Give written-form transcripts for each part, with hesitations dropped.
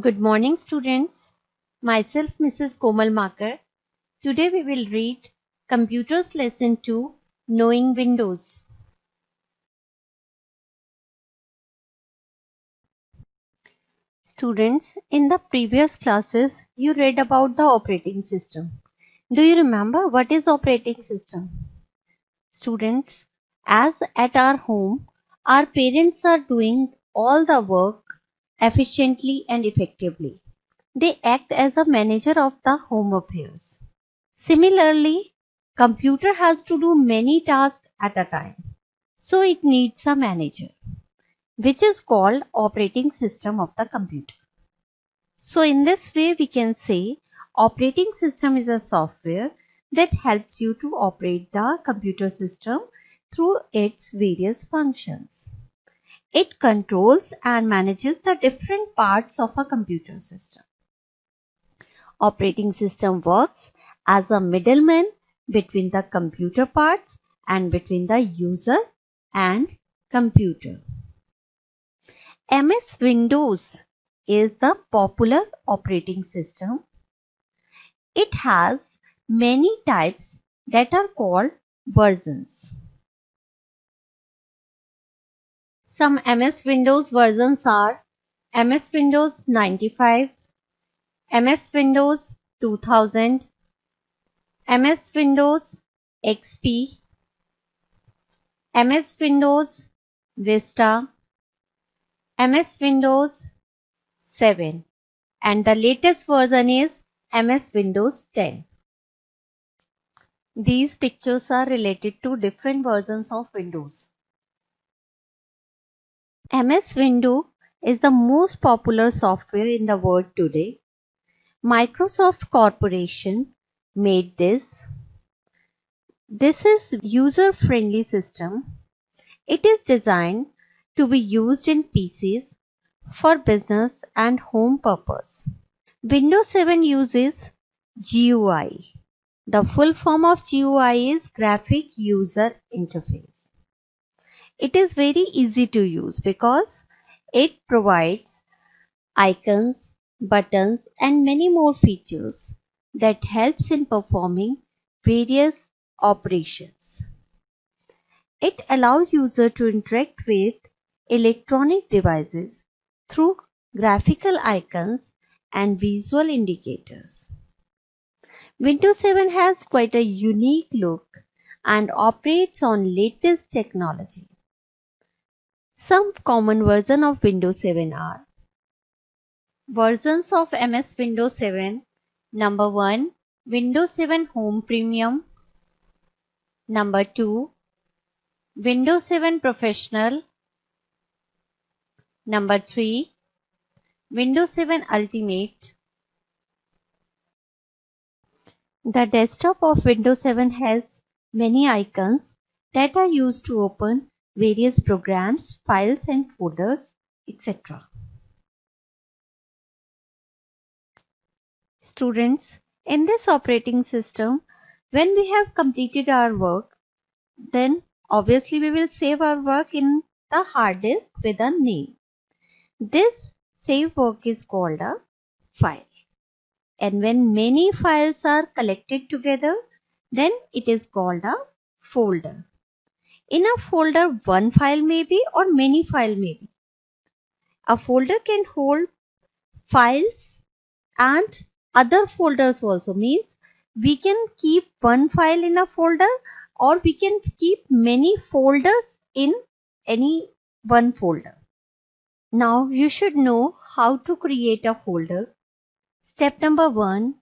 Good morning, students. Myself, Mrs. Komal Makar. Today we will read Computers Lesson 2, Knowing Windows. Students, in the previous classes, you read about the operating system. Do you remember what is operating system? Students, as at our home, our parents are doing all the work efficiently and effectively. They act as a manager of the home affairs. Similarly, computer has to do many tasks at a time. So it needs a manager, which is called operating system of the computer. So in this way we can say operating system is a software that helps you to operate the computer system through its various functions. It controls and manages the different parts of a computer system. Operating system works as a middleman between the computer parts and between the user and computer. MS Windows is the popular operating system. It has many types that are called versions. Some MS Windows versions are MS Windows 95, MS Windows 2000, MS Windows XP, MS Windows Vista, MS Windows 7, and the latest version is MS Windows 10. These pictures are related to different versions of Windows. MS Windows is the most popular software in the world today. Microsoft Corporation made this. This is user-friendly system. It is designed to be used in PCs for business and home purpose. Windows 7 uses GUI. The full form of GUI is Graphic User Interface. It is very easy to use because it provides icons, buttons, and many more features that helps in performing various operations. It allows user to interact with electronic devices through graphical icons and visual indicators. Windows 7 has quite a unique look and operates on latest technology. Some common versions of Windows 7 are versions of MS Windows 7. Number 1, Windows 7 Home Premium. Number 2, Windows 7 Professional. Number 3, Windows 7 Ultimate. The desktop of Windows 7 has many icons that are used to open various programs, files and folders, etc. Students, in this operating system, when we have completed our work, then obviously we will save our work in the hard disk with a name. This save work is called a file. And when many files are collected together, then it is called a folder. In a folder, one file may be or many files may be. A folder can hold files and other folders also, means we can keep one file in a folder or we can keep many folders in any one folder. Now you should know how to create a folder. Step number 1,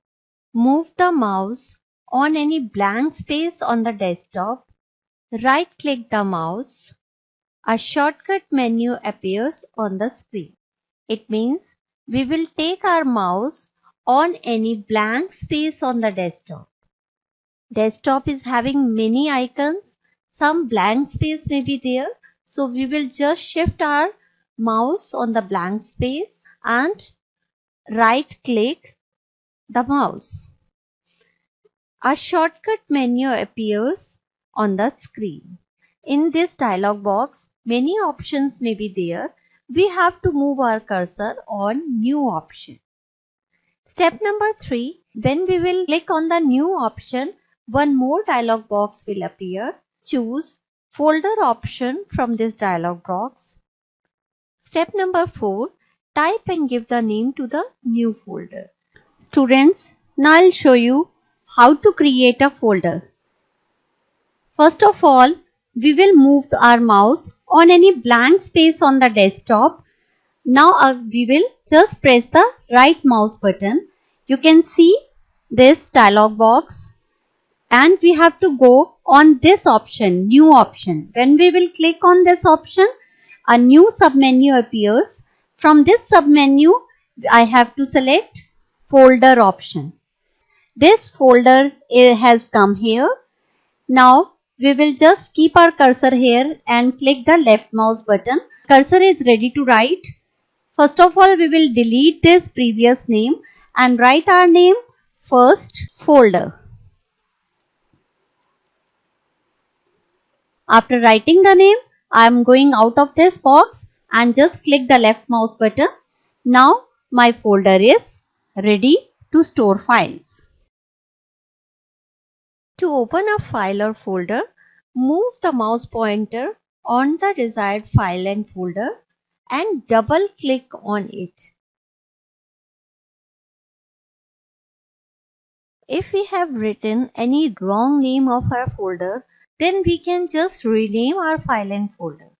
move the mouse on any blank space on the desktop. Right click the mouse. A shortcut menu appears on the screen. It means we will take our mouse on any blank space on the desktop. Desktop is having many icons. Some blank space may be there. So we will just shift our mouse on the blank space and right click the mouse. A shortcut menu appears on the screen. In this dialog box, many options may be there, we have to move our cursor on new option. Step number 3, when we will click on the new option, one more dialog box will appear. Choose folder option from this dialog box. Step number 4, type and give the name to the new folder. Students, now I'll show you how to create a folder. First of all, we will move our mouse on any blank space on the desktop. Now we will just press the right mouse button. You can see this dialog box and we have to go on this option, new option. When we will click on this option, a new submenu appears. From this submenu, I have to select folder option. This folder has come here. Now we will just keep our cursor here and click the left mouse button. Cursor is ready to write. First of all, we will delete this previous name and write our name first folder. After writing the name, I am going out of this box and just click the left mouse button. Now my folder is ready to store files. To open a file or folder, move the mouse pointer on the desired file and folder and double click on it. If we have written any wrong name of our folder, then we can just rename our file and folder.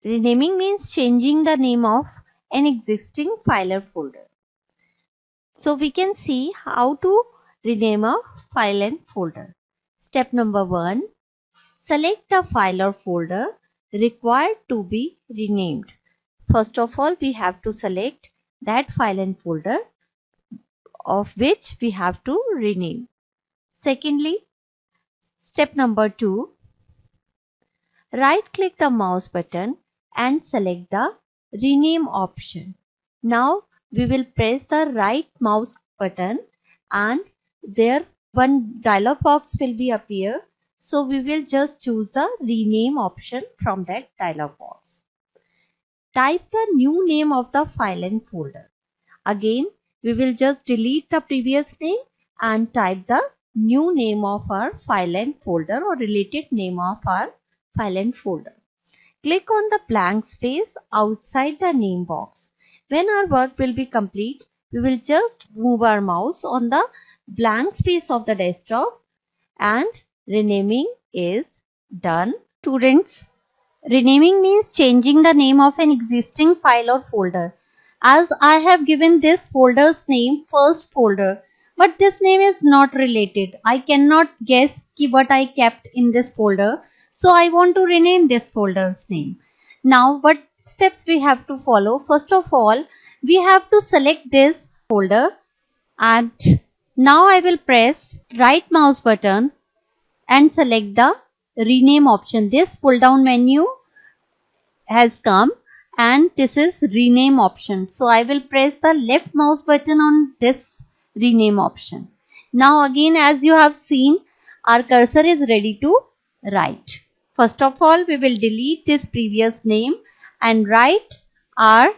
Renaming means changing the name of an existing file or folder. So we can see how to rename a file and folder. Step number 1. Select the file or folder required to be renamed. First of all, we have to select that file and folder of which we have to rename. Secondly, step number 2, right click the mouse button and select the rename option. Now we will press the right mouse button and there one dialog box will be appear. So we will just choose the rename option from that dialog box. Type the new name of the file and folder. Again, we will just delete the previous name and type the new name of our file and folder or related name of our file and folder. Click on the blank space outside the name box. When our work will be complete, we will just move our mouse on the blank space of the desktop and renaming is done. Students, renaming means changing the name of an existing file or folder. As I have given this folder's name first folder, but this name is not related. I cannot guess what I kept in this folder. So I want to rename this folder's name. Now what steps we have to follow? First of all, we have to select this folder and now I will press right mouse button and select the rename option. This pull down menu has come and this is rename option. So I will press the left mouse button on this rename option. Now again, as you have seen, our cursor is ready to write. First of all, we will delete this previous name and write our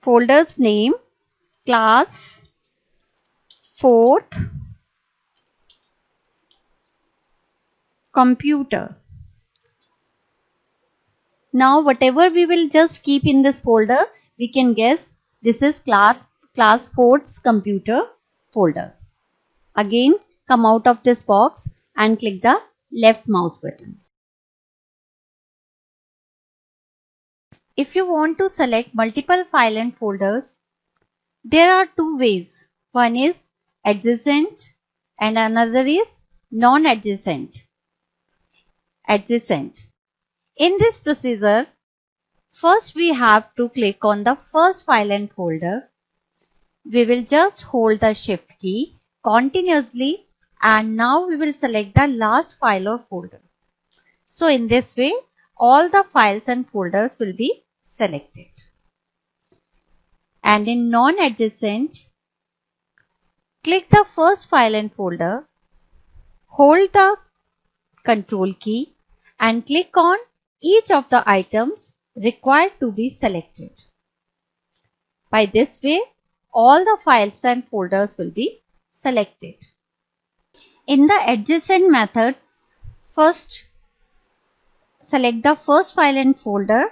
folder's name, class 4th computer. Now whatever we will just keep in this folder, we can guess this is class 4th's computer folder. Again, come out of this box and click the left mouse button. If you want to select multiple file and folders, there are two ways. One is adjacent and another is non-adjacent. Adjacent. In this procedure, first we have to click on the first file and folder. We will just hold the shift key continuously and now we will select the last file or folder. So in this way, all the files and folders will be selected. And in non-adjacent, click the first file and folder, hold the control key and click on each of the items required to be selected. By this way, all the files and folders will be selected. In the adjacent method, first select the first file and folder,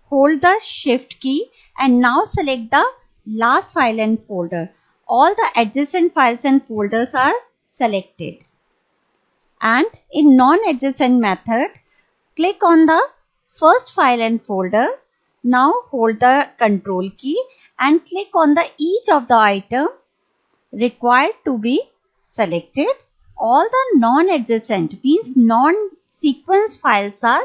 hold the shift key and now select the last file and folder. All the adjacent files and folders are selected. And in non-adjacent method, click on the first file and folder. Now hold the control key and click on the each of the item required to be selected. All the non-adjacent means non-sequence files are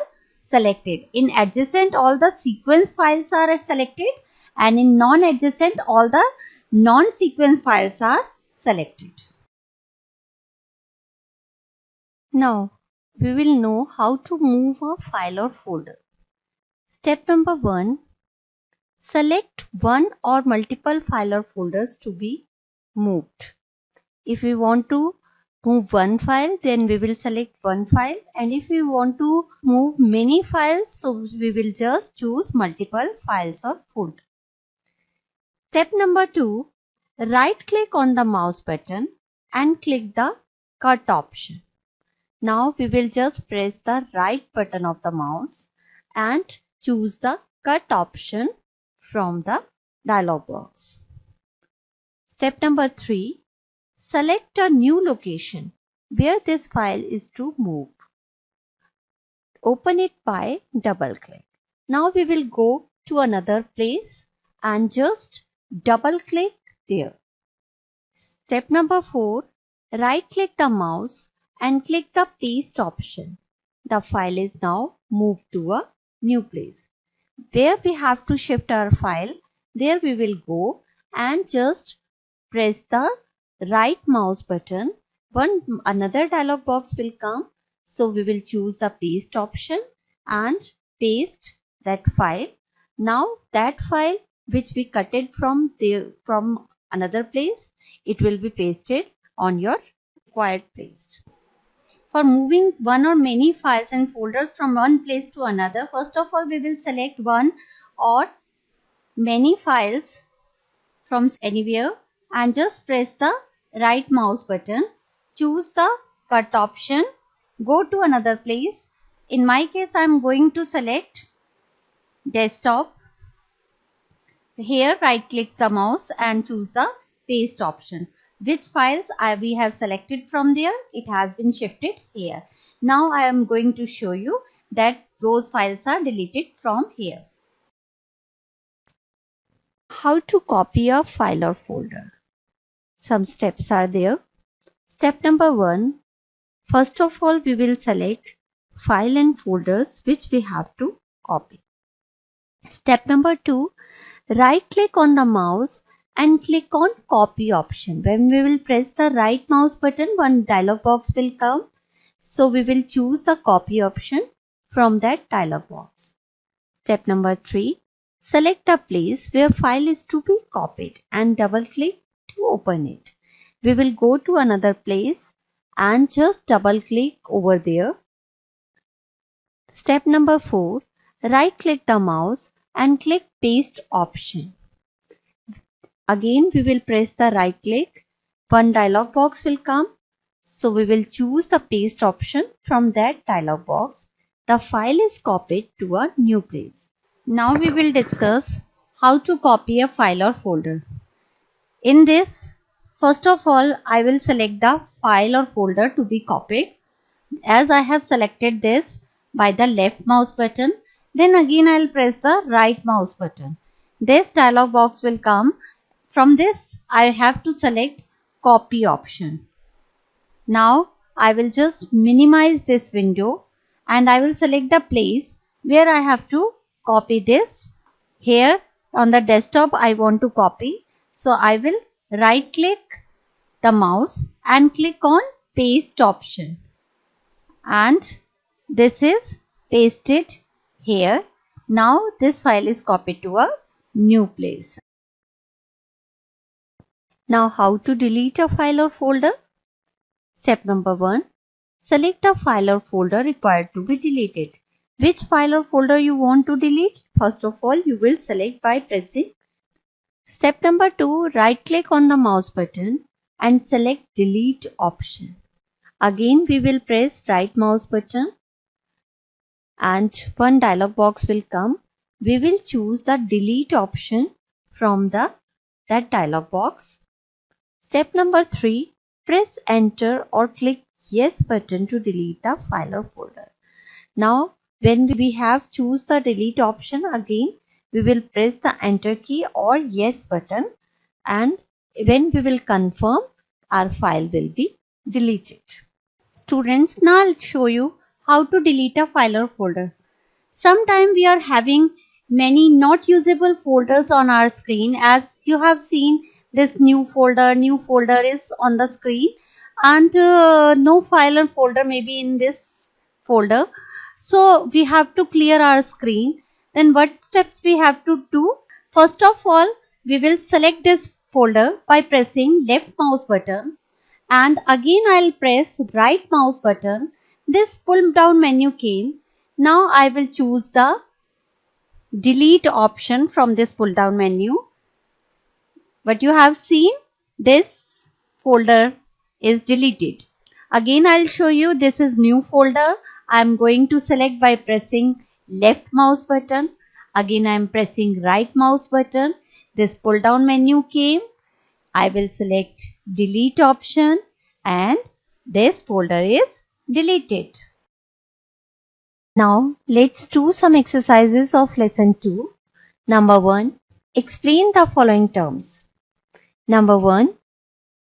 selected. In adjacent, all the sequence files are selected, and in non-adjacent, all the non-sequence files are selected. Now, we will know how to move a file or folder. Step number 1. Select one or multiple file or folders to be moved. If we want to move one file, then we will select one file, and if we want to move many files, so we will just choose multiple files or folder. Step number 2. Right click on the mouse button and click the cut option. Now we will just press the right button of the mouse and choose the cut option from the dialog box. Step number 3. Select a new location where this file is to move. Open it by double click. Now we will go to another place and just double click there. Step number 4. Right click the mouse and click the paste option. The file is now moved to a new place. Where we have to shift our file, there we will go and just press the right mouse button. Another dialog box will come. So we will choose the paste option and paste that file. Now that file which we cut it from another place, it will be pasted on your required place. For moving one or many files and folders from one place to another, first of all we will select one or many files from anywhere and just press the right mouse button, choose the cut option, go to another place. In my case, I am going to select desktop. Here right click the mouse and choose the paste option. Which files we have selected from there, it has been shifted here. Now I am going to show you that those files are deleted from here. How to copy a file or folder? Some steps are there. Step number 1. First of all, we will select file and folders which we have to copy. Step number 2. Right click on the mouse and click on copy option. When we will press the right mouse button, one dialog box will come. So we will choose the copy option from that dialog box. Step number 3. Select the place where file is to be copied and double click to open it. We will go to another place and just double click over there. Step number 4. Right click the mouse and click paste option. Again we will press the right click. One dialog box will come. So we will choose the paste option from that dialog box. The file is copied to a new place. Now we will discuss how to copy a file or folder. In this, first of all, I will select the file or folder to be copied. As I have selected this by the left mouse button, then again I will press the right mouse button. This dialog box will come. From this, I have to select copy option. Now I will just minimize this window and I will select the place where I have to copy this. Here on the desktop I want to copy. So I will right click the mouse and click on paste option. And this is pasted here. Now this file is copied to a new place. Now how to delete a file or folder? Step number 1. Select the file or folder required to be deleted. Which file or folder you want to delete? First of all, you will select by pressing. Step number 2, right click on the mouse button and select delete option. Again, we will press right mouse button and one dialog box will come. We will choose the delete option from that dialog box. Step number 3, press enter or click yes button to delete the file or folder. Now, when we have choose the delete option, again we will press the enter key or yes button, and when we will confirm, our file will be deleted. Students, now I'll show you how to delete a file or folder. Sometimes we are having many not usable folders on our screen. As you have seen, this new folder is on the screen, and no file or folder may be in this folder. So we have to clear our screen. Then what steps we have to do? First of all, we will select this folder by pressing left mouse button, and again I'll press right mouse button. This pull down menu came. Now I will choose the delete option from this pull down menu. But you have seen this folder is deleted. Again I'll show you, this is new folder. I'm going to select by pressing left mouse button. Again I'm pressing right mouse button. This pull down menu came. I will select delete option and this folder is deleted. Now let's do some exercises of lesson 2. Number 1, explain the following terms. Number 1,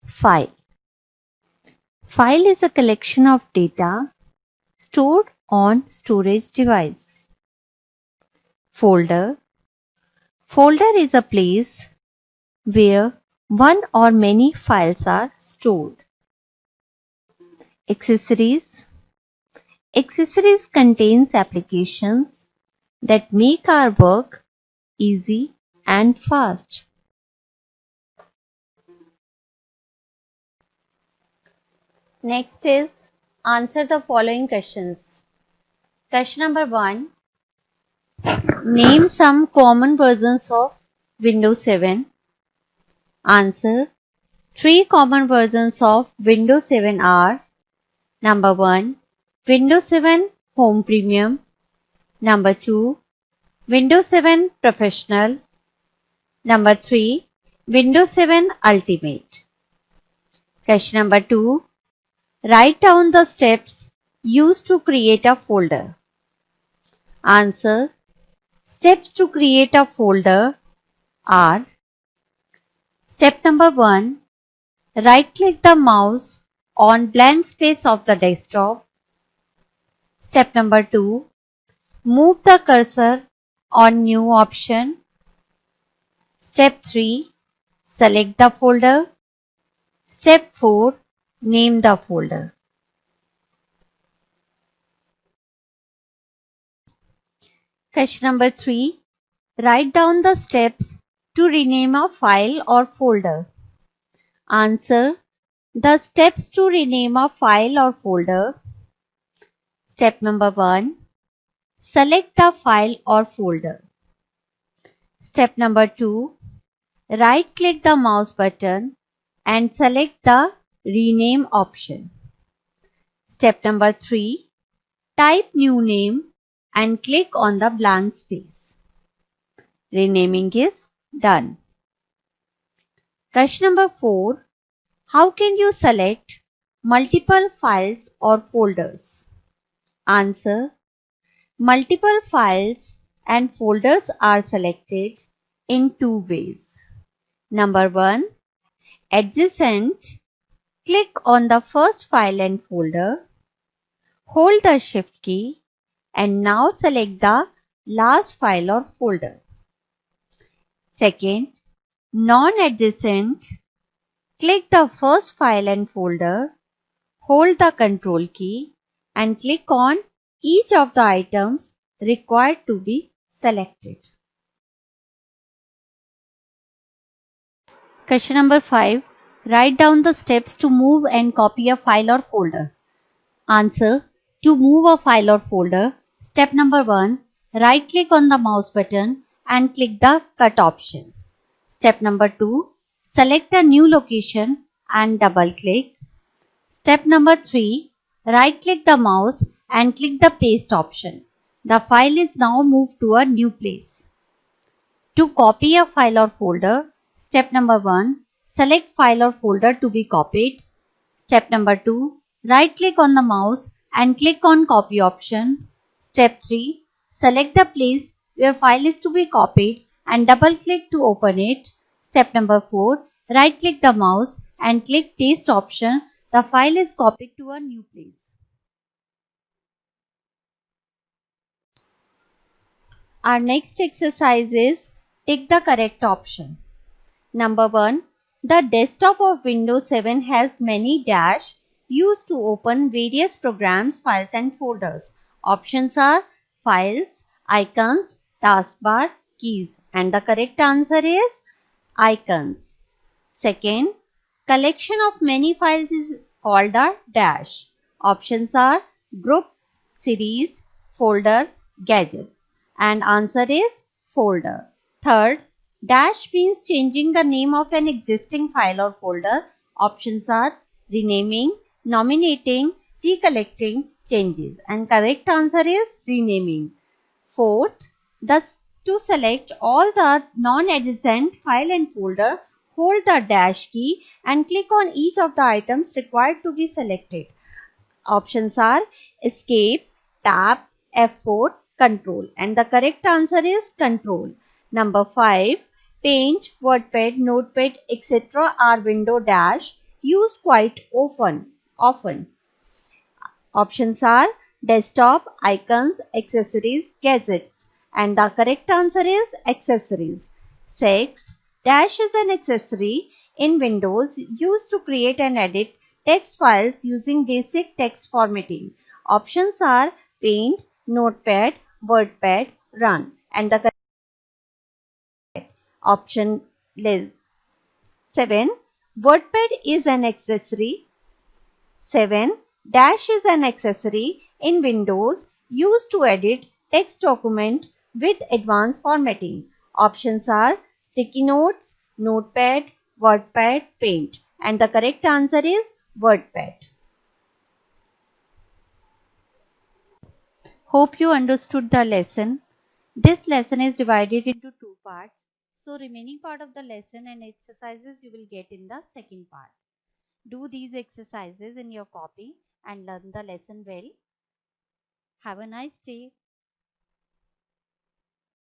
file. File is a collection of data stored on storage device. Folder. Folder is a place where one or many files are stored. Accessories. Accessories contains applications that make our work easy and fast. Next is answer the following questions. Question number 1. Name some common versions of Windows 7. Answer. 3 common versions of Windows 7 are: number 1, Windows 7 Home Premium. Number 2, Windows 7 Professional. Number 3, Windows 7 Ultimate. Question number 2. Write down the steps used to create a folder. Answer. Steps to create a folder are: step number 1. Right-click the mouse on blank space of the desktop. Step number 2. Move the cursor on new option. Step 3. Select the folder. Step 4. Name the folder. Question number 3. Write down the steps to rename a file or folder. Answer. The steps to rename a file or folder. Step number 1. Select the file or folder. Step number 2. Right-click the mouse button and select the rename option. Step number 3. Type new name and click on the blank space. Renaming is done. Question number 4. How can you select multiple files or folders? Answer. Multiple files and folders are selected in 2 ways. Number 1. Adjacent. Click on the first file and folder. Hold the shift key and now select the last file or folder. Second, non-adjacent. Click the first file and folder. Hold the control key and click on each of the items required to be selected. Question number 5. Write down the steps to move and copy a file or folder. Answer. To move a file or folder, step number 1. right click on the mouse button and click the cut option. Step number 2, select a new location and double click. Step number 3, right click the mouse and click the paste option. The file is now moved to a new place. To copy a file or folder, step number 1, select file or folder to be copied. Step number 2, right click on the mouse and click on copy option. Step 3, select the place where file is to be copied and double click to open it. Step number 4, right click the mouse and click paste option. The file is copied to a new place. Our next exercise is tick the correct option. Number 1. The desktop of Windows 7 has many dash used to open various programs, files and folders. Options are files, icons, taskbar, keys, and the correct answer is icons. Second, collection of many files is called a dash. Options are group, series, folder, gadget, and answer is folder. Third, dash means changing the name of an existing file or folder. Options are renaming, nominating, recollecting, changes, and correct answer is renaming. Fourth, thus to select all the non-adjacent file and folder, hold the dash key and click on each of the items required to be selected. Options are escape, tab, F4, control, and the correct answer is control. Number 5, Paint, WordPad, Notepad, etc. are window dash used quite often. Options are desktop, icons, accessories, gadgets, and the correct answer is accessories. 6. Dash is an accessory in Windows used to create and edit text files using basic text formatting. Options are Paint, Notepad, WordPad, Run, and the correct option 7. WordPad is an accessory. 7. Dash is an accessory in Windows used to edit text document with advanced formatting. Options are sticky notes, notepad, WordPad, Paint, and the correct answer is WordPad. Hope you understood the lesson. This lesson is divided into two parts. So remaining part of the lesson and exercises you will get in the second part. Do these exercises in your copy and learn the lesson well. Have a nice day.